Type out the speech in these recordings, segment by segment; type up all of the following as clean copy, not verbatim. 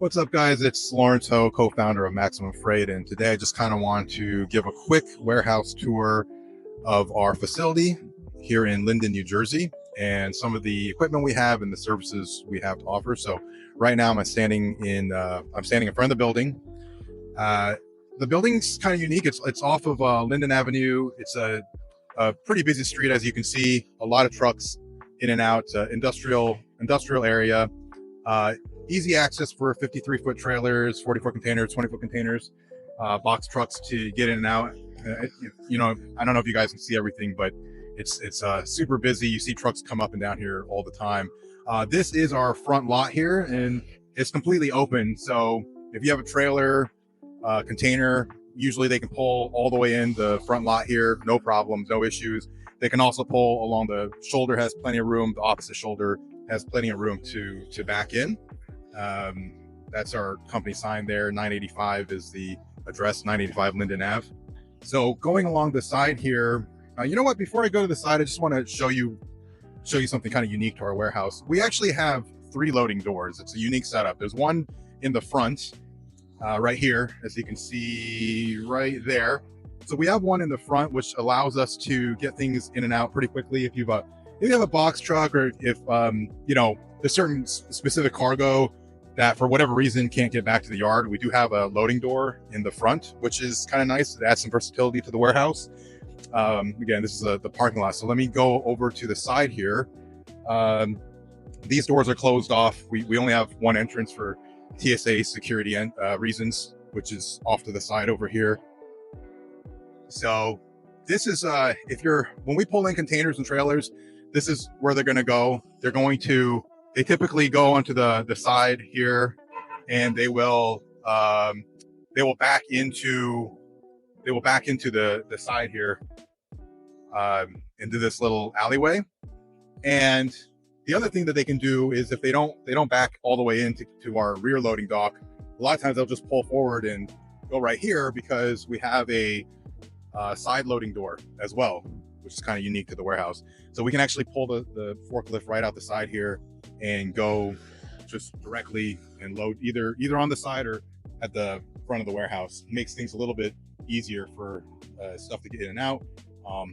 What's up, guys? It's Lawrence Ho, co-founder of Maximum Freight, and today I just kind of want to give a quick warehouse tour of our facility here in Linden, New Jersey, and some of the equipment we have and the services we have to offer. So right now I'm standing in front of the building. The building's kind of unique. It's off of Linden Avenue. It's a pretty busy street, as you can see. A lot of trucks in and out. Industrial area. Easy access for 53-foot trailers, 40-foot containers, 20-foot containers, box trucks to get in and out. I don't know if you guys can see everything, but it's super busy. You see trucks come up and down here all the time. This is our front lot here, and it's completely open. So if you have a trailer, container, usually they can pull all the way in the front lot here, no problems, no issues. They can also pull along the shoulder, has plenty of room. The opposite shoulder has plenty of room to back in. That's our company sign there. 985 is the address, 985 Linden Ave. So going along the side here, you know what, before I go to the side, I just want to show you something kind of unique to our warehouse. We actually have 3 loading doors. It's a unique setup. There's one in the front, right here, as you can see right there. So we have one in the front, which allows us to get things in and out pretty quickly. If you have a box truck, or if there's certain specific cargo that for whatever reason can't get back to the yard, we do have a loading door in the front, which is kind of nice. It adds some versatility to the warehouse. Again, this is the parking lot. So let me go over to the side here. These doors are closed off. We only have one entrance for TSA security reasons, which is off to the side over here. So this is when we pull in containers and trailers, this is where they're going to go. They typically go onto the side here, and they will back into the side here, into this little alleyway. And the other thing that they can do is, if they don't back all the way into our rear loading dock, a lot of times they'll just pull forward and go right here, because we have a side loading door as well, which is kind of unique to the warehouse. So we can actually pull the forklift right out the side here and go just directly and load either on the side or at the front of the warehouse. It makes things a little bit easier for stuff to get in and out.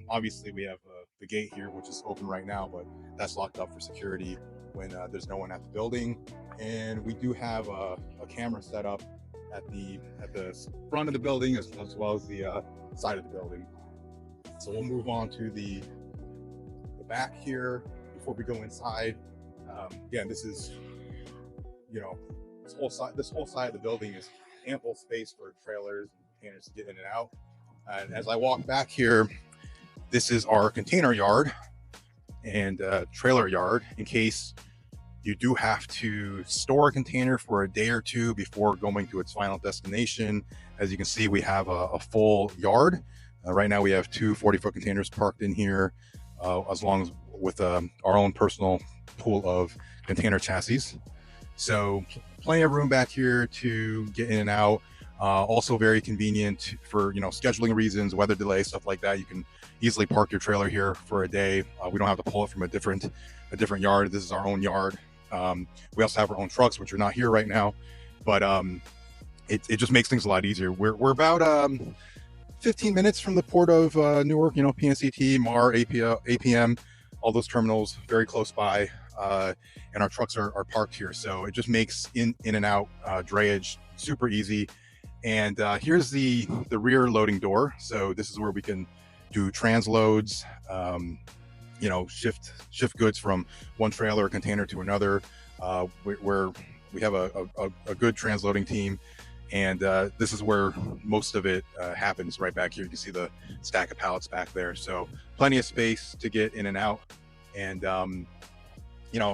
Obviously we have the gate here, which is open right now, but that's locked up for security when there's no one at the building. And we do have a camera set up at the front of the building, as well as the side of the building. So we'll move on to the back here before we go inside. Again, this is, this whole side of the building is ample space for trailers and containers to get in and out. And as I walk back here, this is our container yard and trailer yard, in case you do have to store a container for a day or two before going to its final destination. As you can see, we have a full yard. Right now we have 2 40-foot containers parked in here, as long as with our own personal pool of container chassis. So plenty of room back here to get in and out. Also very convenient for scheduling reasons, weather delay, stuff like that. You can easily park your trailer here for a day. We don't have to pull it from a different yard. This is our own yard. We also have our own trucks, which are not here right now, but it just makes things a lot easier. We're about 15 minutes from the port of Newark, PNCT, MAR, APM, all those terminals very close by, and our trucks are parked here. So it just makes in and out drayage super easy. And here's the rear loading door. So this is where we can do transloads, shift goods from one trailer or container to another, where we have a good transloading team. And this is where most of it happens, right back here. You can see the stack of pallets back there. So plenty of space to get in and out. And,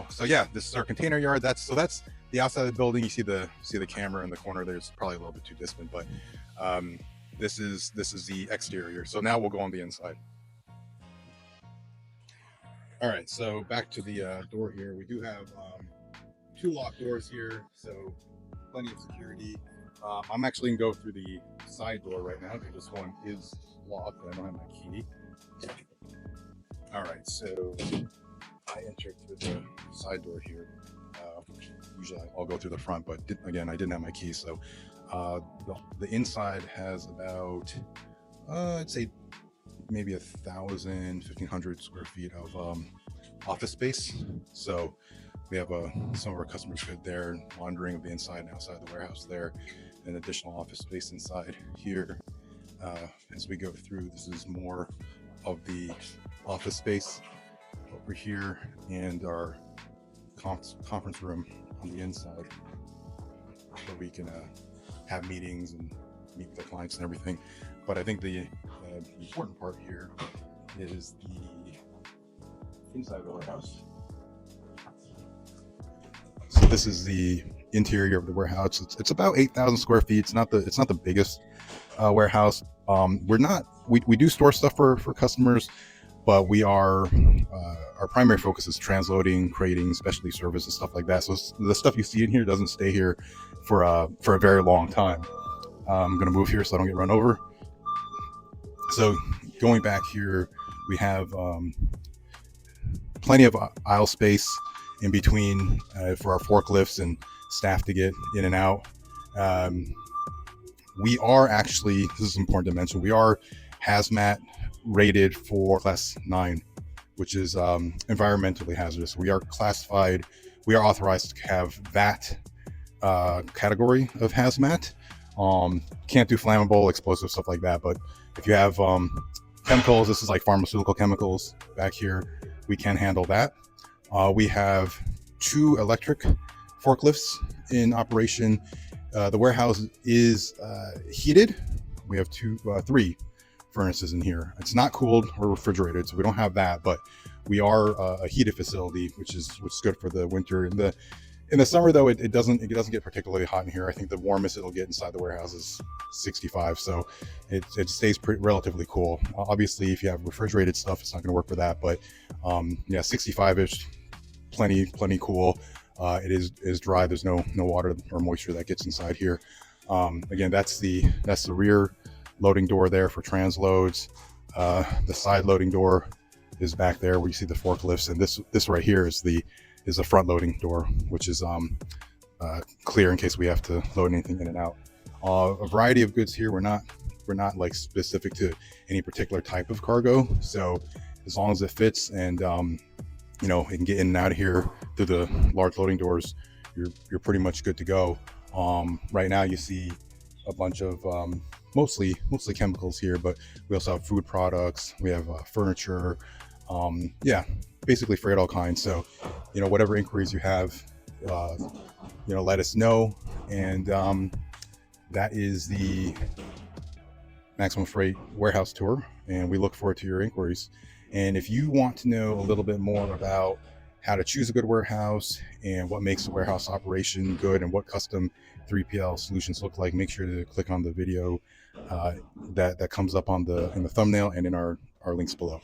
so yeah, this is our container yard. That's the outside of the building. You see the camera in the corner. There's probably a little bit too distant, but this is the exterior. So now we'll go on the inside. All right, so back to the door here. We do have 2 locked doors here, so plenty of security. I'm actually gonna go through the side door right now, because this one is locked and I don't have my key. All right, so I entered through the side door here. Usually I'll go through the front, but again, I didn't have my keys. So the inside has about, I'd say maybe 1,500 square feet of office space. So we have some of our customers good there, monitoring of the inside and outside the warehouse there, and additional office space inside here. As we go through, this is more of the office space over here and our conference room on the inside, where we can have meetings and meet with the clients and everything. But I think the important part here is the inside of the warehouse. So this is the interior of the warehouse. It's about 8,000 square feet. It's not the biggest warehouse. We do store stuff for customers, but we are our primary focus is transloading, crating, specialty services, stuff like that. So the stuff you see in here doesn't stay here for a very long time. I'm gonna move here so I don't get run over. So going back here, we have plenty of aisle space in between for our forklifts and staff to get in and out. We are actually, this is important to mention, we are HazMat rated for class 9, which is environmentally hazardous. We are classified, we are authorized to have that category of HazMat. Can't do flammable, explosive, stuff like that, but if you have chemicals, this is like pharmaceutical chemicals back here, we can handle that. We have 2 electric forklifts in operation. The warehouse is heated. We have 3 furnaces in here. It's not cooled or refrigerated, so we don't have that, but we are a heated facility, which is good for the winter. In the summer though, it doesn't get particularly hot in here. I think the warmest it'll get inside the warehouse is 65, so it stays relatively cool. Obviously, if you have refrigerated stuff, it's not going to work for that, but yeah, 65-ish, plenty cool. It is dry. There's no water or moisture that gets inside here. Again, that's the rear loading door there for transloads. The side loading door is back there where you see the forklifts, and this right here is the front loading door, which is clear in case we have to load anything in and out. A variety of goods here. We're not like specific to any particular type of cargo, so as long as it fits and you know, it can get in and out of here through the large loading doors, you're pretty much good to go. Right now you see a bunch of mostly chemicals here, but we also have food products, we have furniture, yeah, basically freight all kinds. So, you know, whatever inquiries you have, you know, let us know. And that is the Maximum Freight warehouse tour, and we look forward to your inquiries. And if you want to know a little bit more about how to choose a good warehouse and what makes a warehouse operation good and what custom 3PL solutions look like, make sure to click on the video that comes up in the thumbnail and in our links below.